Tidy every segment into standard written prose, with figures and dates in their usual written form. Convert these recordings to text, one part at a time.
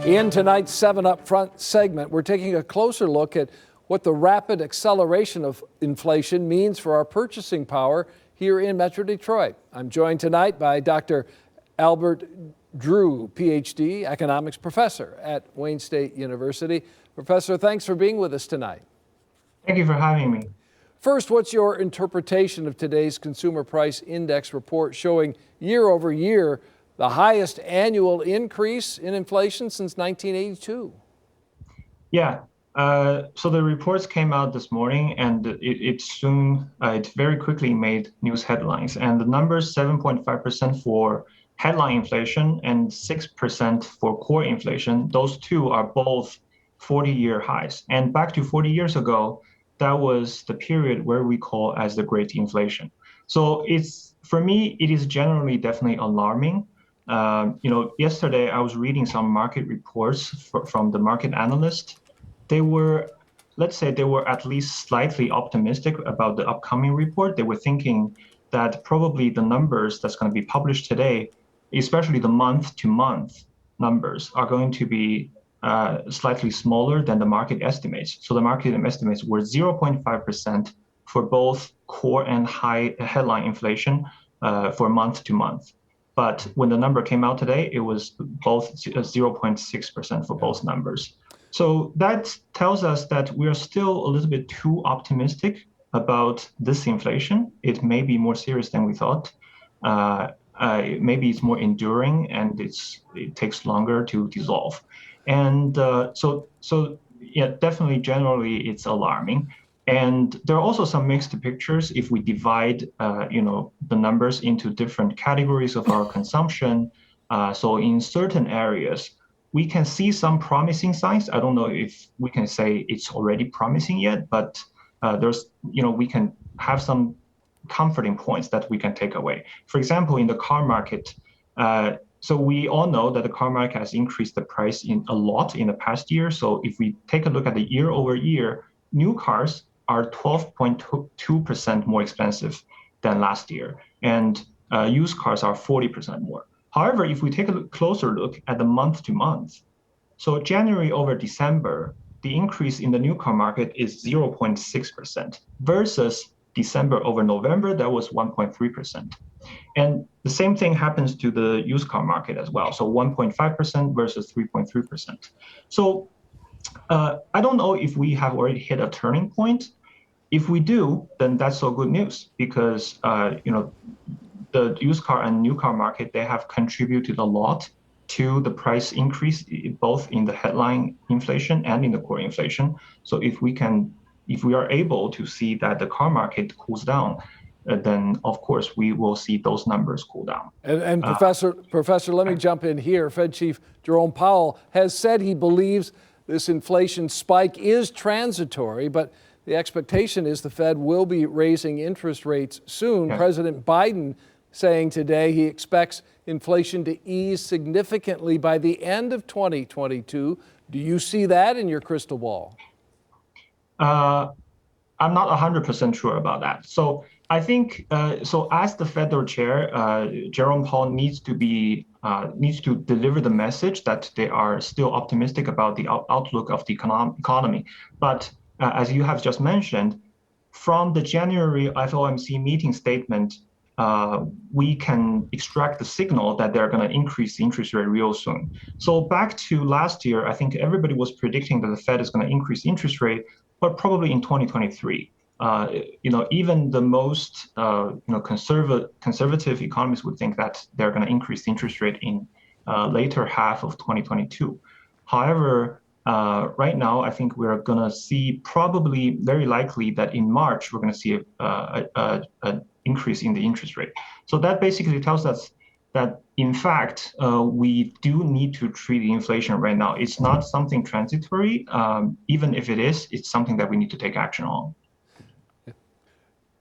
In tonight's 7 Up Front segment, we're taking a closer look at what the rapid acceleration of inflation means for our purchasing power here in Metro Detroit. I'm joined tonight by Dr. Albert Drew, PhD, economics professor at Wayne State University. Professor, thanks for being with us tonight. Thank you for having me. First, what's your interpretation of today's Consumer Price Index report showing year over year the highest annual increase in inflation since 1982? Yeah, so the reports came out this morning, and it very quickly made news headlines. And the numbers 7.5% for headline inflation and 6% for core inflation, those two are both 40-year highs. And back to 40 years ago, that was the period where we call as the Great Inflation. So for me, it is generally definitely alarming. Yesterday I was reading some market reports from the market analysts. They were at least slightly optimistic about the upcoming report. They were thinking that probably the numbers that's going to be published today, especially the month-to-month numbers, are going to be slightly smaller than the market estimates. So the market estimates were 0.5% for both core and high headline inflation for month-to-month. But when the number came out today, it was both 0.6% for both numbers. So that tells us that we are still a little bit too optimistic about this inflation. It may be more serious than we thought. Maybe it's more enduring, and it takes longer to dissolve. And so yeah, definitely, generally, it's alarming. And there are also some mixed pictures if we divide, the numbers into different categories of our consumption. So in certain areas, we can see some promising signs. I don't know if we can say it's already promising yet, but we can have some comforting points that we can take away. For example, in the car market, so we all know that the car market has increased the price a lot in the past year. So if we take a look at the year over year, new cars are 12.2% more expensive than last year, and used cars are 40% more. However, if we take a closer look at the month-to-month, so January over December, the increase in the new car market is 0.6% versus December over November, that was 1.3%. And the same thing happens to the used car market as well, so 1.5% versus 3.3%. So I don't know if we have already hit a turning point. If we do, then that's all good news, because the used car and new car market, they have contributed a lot to the price increase, both in the headline inflation and in the core inflation. So if we are able to see that the car market cools down, then of course we will see those numbers cool down. And Professor, let me jump in here. Fed Chief Jerome Powell has said he believes this inflation spike is transitory, but the expectation is the Fed will be raising interest rates soon. Yeah. President Biden saying today he expects inflation to ease significantly by the end of 2022. Do you see that in your crystal ball? I'm not 100% sure about that. So I think, as the federal chair, Jerome Powell needs to deliver the message that they are still optimistic about the outlook of the economy. But as you have just mentioned, from the January FOMC meeting statement, we can extract the signal that they're going to increase the interest rate real soon. So back to last year, I think everybody was predicting that the Fed is going to increase interest rate, but probably in 2023. Even the most conservative economists would think that they're going to increase the interest rate in later half of 2022. However, right now, I think we're going to see probably very likely that in March, we're going to see an increase in the interest rate. So that basically tells us that, in fact, we do need to treat the inflation right now. It's not something transitory. Even if it is, it's something that we need to take action on.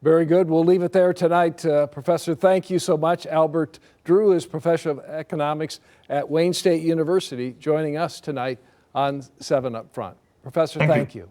Very good. We'll leave it there tonight. Professor, thank you so much. Albert Drew is Professor of Economics at Wayne State University, joining us tonight on 7 Up Front. Professor, thank you.